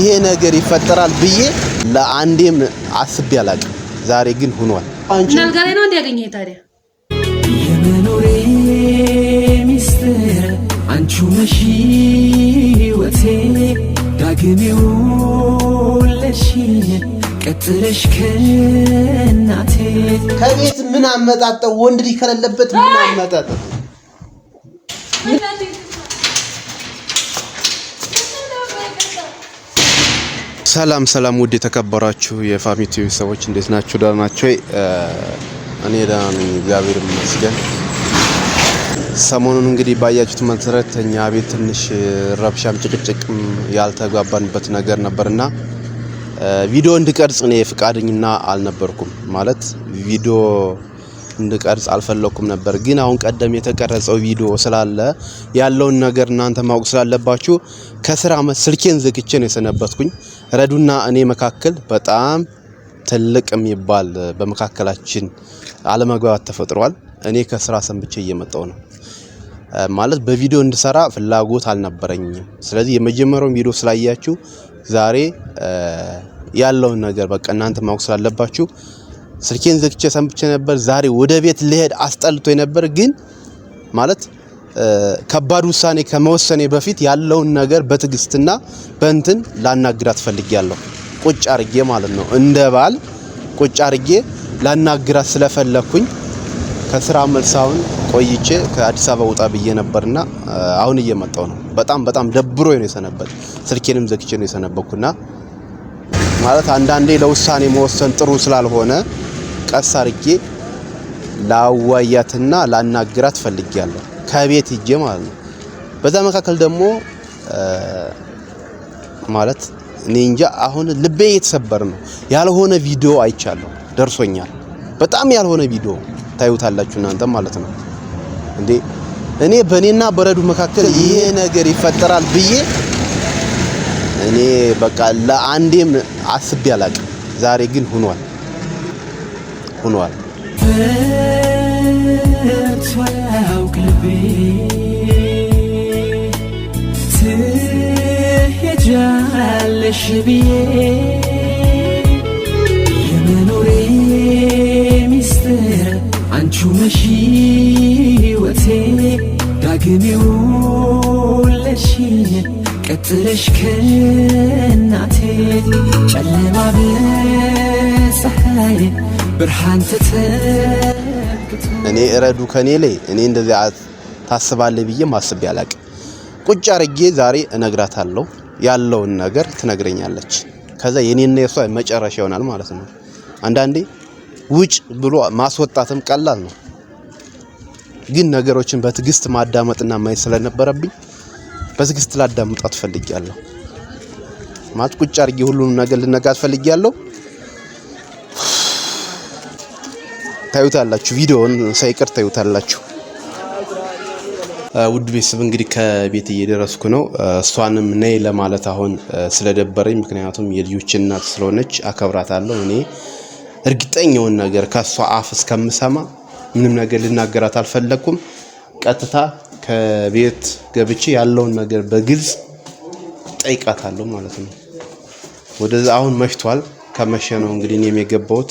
ይሄ ነገር ይፈጠራል ብዬ ለአንዴም አስቤ አላቅም። ዛሬ ግን ሆኗል። አንቺ ናልጋሬ ነው እንዲያገኘኝ ታዲያ የመኖሬ ሚስጥር አንቺ ነሽ ወቴ ዳግሜው ለሺ ቀጥለሽ ከናቴ ከቤት ምን አመጣጣው ወንድ ልጅ ከሌለበት ምን አመጣጣው ሰላም ሰላም ውድ የተከበራችሁ የፋሚቲ ሰዎች እንዴት ናችሁ? ደህና ናችሁ? እኔ ደህና ነኝ እግዚአብሔር ይመስገን። ሰሞኑን እንግዲህ ባያችሁት መሰረት እኛ ቤት ትንሽ ረብሻም ጭቅጭቅም ያልተጋባንበት ነገር ነበርና ቪዲዮ እንድቀርጽ እኔ ፍቃደኛ አልነበርኩም። ማለት ቪዲዮ እንድቀርጽ አልፈለኩም ነበር። ግን አሁን ቀደም የተቀረጸው ቪዲዮ ስላለ ያለውን ነገር እናንተ ማወቅ ስላለባችሁ ከስራ ስልኬን ዘግቼ ነው የሰነበትኩኝ። ረዱና እኔ መካከል በጣም ትልቅ የሚባል በመካከላችን አለመግባባት ተፈጥሯል። እኔ ከስራ ሰንብቼ እየመጣው ነው ማለት በቪዲዮ እንድሰራ ፍላጎት አልነበረኝም። ስለዚህ የመጀመሪያውን ቪዲዮ ስላያችሁ ዛሬ ያለውን ነገር በቃ እናንተ ማወቅ ስላለባችሁ ስልኬን ዘግቼ ሰንብቼ ነበር። ዛሬ ወደ ቤት ልሄድ አስጠልቶኝ ነበር። ግን ማለት ከባድ ውሳኔ ከመወሰኔ በፊት ያለውን ነገር በትግስትና በእንትን ላናግራት ፈልጊያለሁ። ቁጭ አርጌ ማለት ነው እንደ ባል ቁጭ አርጌ ላናግራት ስለፈለኩኝ ከስራ መልሳውን ቆይቼ ከአዲስ አበባ ወጣ ብዬ ነበርና አሁን እየመጣው ነው። በጣም ደብሮኝ ነው የሰነበት። ስልኬንም ዘግቼ ነው የሰነበኩና ማለት አንዳንዴ ለውሳኔ መወሰን ጥሩ ስላልሆነ ቀስ አርጌ ላዋያትና ላናግራት ፈልጊያለሁ ከቤት ሂጄ ማለት ነው። በዛ መካከል ደግሞ ማለት እኔ እንጃ አሁን ልቤ እየተሰበረ ነው። ያልሆነ ቪዲዮ አይቻለሁ ደርሶኛል። በጣም ያልሆነ ቪዲዮ ታዩታላችሁ እናንተ ማለት ነው። እንዴ እኔ በእኔና በረዱ መካከል ይሄ ነገር ይፈጠራል ብዬ እኔ በቃ ለአንዴም አስቤ አላቅም። ዛሬ ግን ሆኗል። ፈርቷው ልቤ ትሄጃለሽ ብዬ የመኖሬ ሚስጥር አንቺ ነሽ ወቴ ዳግሜው ለሺ ቀጥለሽ ከናቴ ጨለማ በፀሐይ ብርሃን ተተክቶ እኔ ረዱ ከኔ ላይ እኔ እንደዚህ ታስባለህ ብዬ ማስብ ያላቅ ቁጭ አርጌ ዛሬ እነግራታለሁ። ያለውን ነገር ትነግረኛለች። ከዛ የኔና የሷ መጨረሻ ይሆናል ማለት ነው። አንዳንዴ ውጭ ብሎ ማስወጣትም ቀላል ነው። ግን ነገሮችን በትግስት ማዳመጥና ማየት ስለነበረብኝ በትግስት ላዳምጣት ፈልጊያለሁ። ማለት ቁጭ አርጌ ሁሉንም ነገር ልነጋት ፈልጊያለሁ። ታዩታላችሁ ቪዲዮውን ሳይቀር ታዩታላችሁ። ውድ ቤተሰብ እንግዲህ ከቤት እየደረስኩ ነው። እሷንም ነይ ለማለት አሁን ስለደበረኝ ምክንያቱም የልጆች እናት ስለሆነች አከብራታለሁ። እኔ እርግጠኛውን ነገር ከሷ አፍ እስከምሰማ ምንም ነገር ልናገራት አልፈለኩም። ቀጥታ ከቤት ገብቼ ያለውን ነገር በግልጽ ጠይቃታለሁ ማለት ነው። ወደዛ አሁን መሽቷል። ከመሸ ነው እንግዲህ እኔም የገባሁት።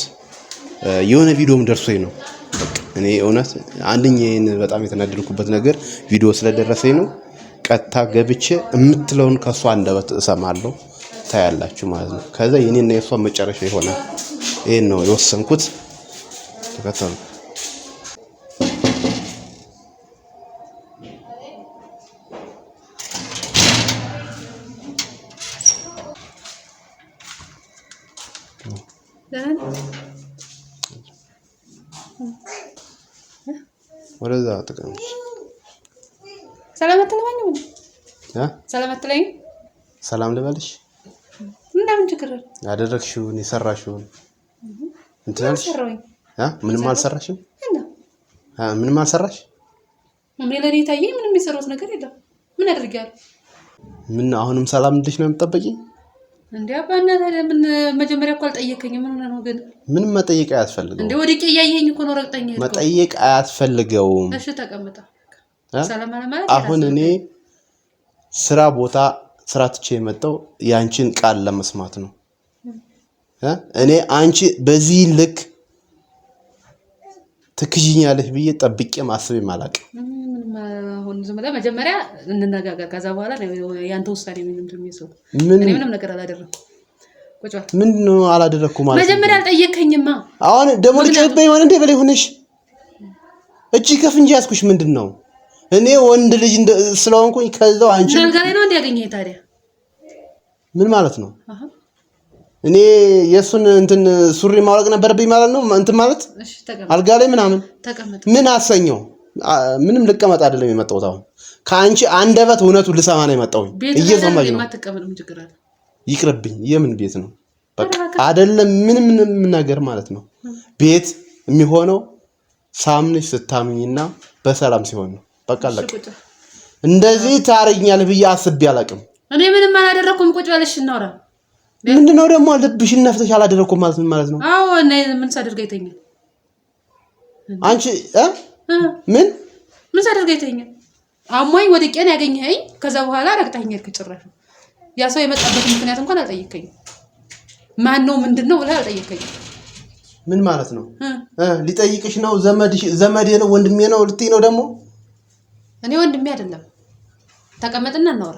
የሆነ ቪዲዮም ደርሶኝ ነው። እኔ እውነት አንደኛዬን በጣም የተናደድኩበት ነገር ቪዲዮ ስለደረሰኝ ነው። ቀጥታ ገብቼ የምትለውን ከሷ አንደበት እሰማለሁ። ታያላችሁ ማለት ነው። ከዛ የኔና የሷ መጨረሻ ይሆናል። ይሄን ነው የወሰንኩት። ተከታተሉ። ወደዛ ተቀመጭ። ሰላም አትለኝ ምን? ሰላም አትለኝ። ሰላም ልበልሽ? እንደምን ችግር ያደረግሽውን የሰራሽውን እንትናልሽ? ምንም አልሰራሽም? ምንም አልሰራሽ? ለኔ ታየኝ ምንም የሰራሁት ነገር የለም። ምን አድርጊያለሁ? ምን አሁንም ሰላም እንድሽ ነው የምትጠበቂኝ? እንዴ አባና ለምን መጀመሪያ እኮ አልጠየከኝ? ምን ነው ግን? ምን መጠየቅ አያስፈልገው። እንዴ ወድቄ ያየኝ እኮ ነው ረግጠኝ። መጠየቅ አያስፈልገውም። እሺ ተቀመጣ። ሰላም ማለት አሁን እኔ ስራ ቦታ ስራትቼ የመጣው ያንቺን ቃል ለመስማት ነው እኔ አንቺ በዚህ ልክ ትክጂኛለሽ ብዬ ጠብቄ ማስብ ማላቅ አሁን ዝምላ መጀመሪያ እንነጋገር ከዛ በኋላ ያንተ ውሳኔ ምንም ነገር አላደረኩም ቁጭ በል ምንድነው አላደረኩም ማለት መጀመሪያ አልጠየከኝማ አሁን ደሞ ልጅበይ ሆነ እንደ በላይ ሆነሽ እቺ ከፍንጂ ያስኩሽ ምንድነው እኔ ወንድ ልጅ ስለሆንኩኝ ከዛው አንቺ ነልጋሌ ነው እንደ ያገኘኝ ታዲያ ምን ማለት ነው እኔ የሱን እንትን ሱሪ ማውለቅ ነበርብኝ ማለት ነው እንትን ማለት እሺ ተቀመጥ አልጋ ላይ ምናምን ተቀመጥ ምን አሰኘው ምንም ልቀመጥ አይደለም የመጣሁት አሁን ካንቺ አንደበት እውነቱን ልሰማ ነው የመጣሁኝ እየሰማኝ ነው ማተቀመጥ ምን ችግር አለ ይቅርብኝ የምን ቤት ነው በቃ አይደለም ምንም ነገር ማለት ነው ቤት የሚሆነው ሳምንሽ ስታምኝና በሰላም ሲሆን ነው በቃ አለቀ እንደዚህ ታረኛል ብዬ አስቤ አላቅም እኔ ምንም አላደረኩም ቁጭ በልሽ እናውራ ምንድነው ደግሞ ልብሽን ነፍተሽ አላደረኩም ማለት ነው አዎ እኔ ምን ሳደርጋ ይተኛል አንቺ ምን ሳደርጋ ይተኛል አሞኝ ወድቄን ያገኘኸኝ ከዛ በኋላ ረግጣኝ ሄድክ ጭራሽ ያ ሰው የመጣበት ምክንያት እንኳን አልጠየከኝ ማን ነው ምንድነው ብለህ አልጠየከኝ ምን ማለት ነው ሊጠይቅሽ ነው ዘመዴ ነው ወንድሜ ነው ልትይ ነው ደግሞ እኔ ወንድሜ አይደለም ተቀመጥና እናውራ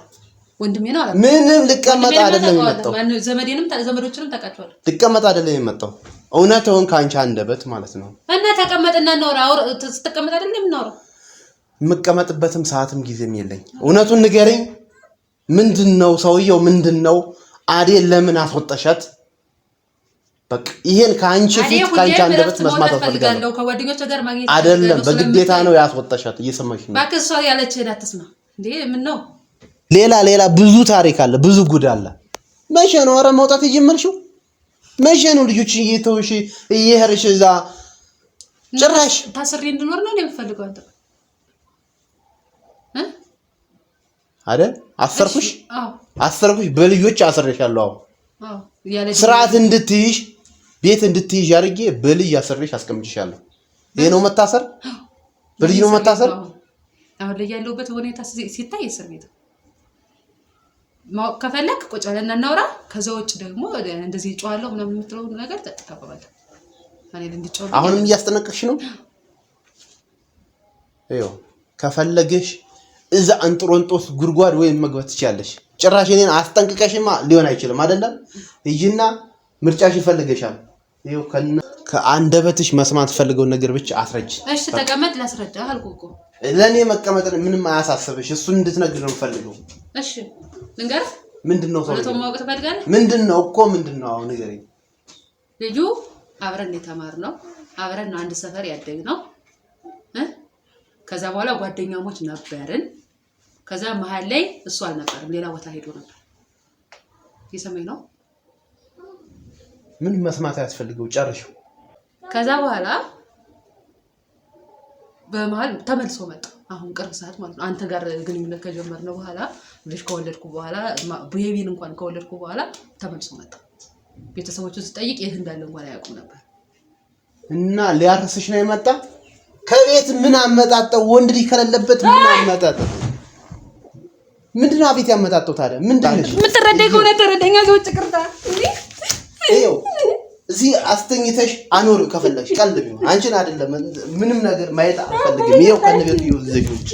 ወንድሜ ነው አላ ምንም ልቀመጥ አይደለም የመጣው ማን ዘመዴንም ዘመዶችንም ተቃጥቷል ልቀመጥ አይደለም የመጣው እውነቱን ካንቺ አንደበት ማለት ነው እና ተቀመጥና እናውራ ተቀመጥ አይደለም እናውራ መቀመጥበትም ሰዓትም ጊዜም የለኝ እውነቱን ንገረኝ ምንድነው ሰውየው ምንድነው አዴል ለምን አስወጣሻት በቃ ይሄን ካንቺ ፊት ካንቺ አንደበት መስማት ፈልጋለሁ ከጓደኞች ጋር ማግኘት አይደለም በግዴታ ነው ያስወጣሻት እየሰማሽ ነው ባክስ ሰው ያለችህ አትስማ እንዴ ምን ነው ሌላ ብዙ ታሪክ አለ ብዙ ጉድ አለ መቼ ነው አረ መውጣት የጀመርሽው መቼ ነው ልጆች እየተውሽ እየሄርሽ እዛ ጭራሽ ታስሬ እንድኖር ነው የምፈልገው አንተ አይደል አሰርኩሽ በልጆች አሰረሻለሁ አዎ ያለ ስርዓት እንድትይሽ ቤት እንድትይሽ አድርጌ በልጅ አሰረሽ አስቀምጭሻለሁ ይሄ ነው መታሰር በልጅ ነው መታሰር አሁን ላይ ያለውበት ሁኔታ ሲታይ እስር ቤት ከፈለክ ቁጭ ብለና እናውራ ከዛ ውጭ ደግሞ እንደዚህ ጫዋለው ምናምን የምትለው ነገር ተጠቃቀባለ እኔ እንድጫው አሁንም እያስጠነቀቅሽ ነው አይዮ ከፈለገሽ እዛ አንጥሮንጦስ ጉርጓድ ወይም መግባት ትችያለሽ ጭራሽ እኔን አስጠንቅቀሽማ ሊሆን አይችልም አይደለም እጂና ምርጫሽ ይፈልገሻል ይሄው ከአንደበትሽ መስማት ፈልገው ነገር ብቻ አስረጅ እሺ ተቀመጥ ላስረዳ አልኩኮ ለኔ መቀመጥ ምንም አያሳስብሽ እሱን እንድትነግር ነው ፈልገው እሺ ልንገር ምንድነው ሰው ለተው ማውቀት ፈልጋለህ ምንድነው አሁን ንገረኝ ልጁ አብረን የተማርነው አብረን ነው አንድ ሰፈር ያደግነው ከዛ በኋላ ጓደኛሞች ነበርን ከዛ መሃል ላይ እሱ አልነበረም ሌላ ቦታ ሄዶ ነበር ይሰማኝ ነው ምን መስማት ያስፈልገው ጨርሽው ከዛ በኋላ በመሃል ተመልሶ መጣ አሁን ቅርብ ሰዓት ማለት ነው አንተ ጋር ግንኙነት ከጀመርነው በኋላ ልጅ ከወለድኩ በኋላ ቤቢን እንኳን ከወለድኩ በኋላ ተመልሶ መጣ ቤተሰቦቹ ሲጠይቅ የት እንዳለ እንኳን አያውቁም ነበር እና ሊያርስሽ ነው የመጣ ከቤት ምን አመጣጣው ወንድ ልጅ ከሌለበት ምን አመጣጣው ምንድነው አቤት ያመጣጣው ታዲያ ምንድነው ምትረዳኝ ከሆነ ተረዳኛ ዘውጭ ቅርታ እንዴ ይሄው እዚህ አስተኝተሽ አኖር ከፈለግሽ ቀልብ ይሁን አንቺን አይደለም ምንም ነገር ማየት አልፈልግም ይሄው ከነቤቱ ይዘጆች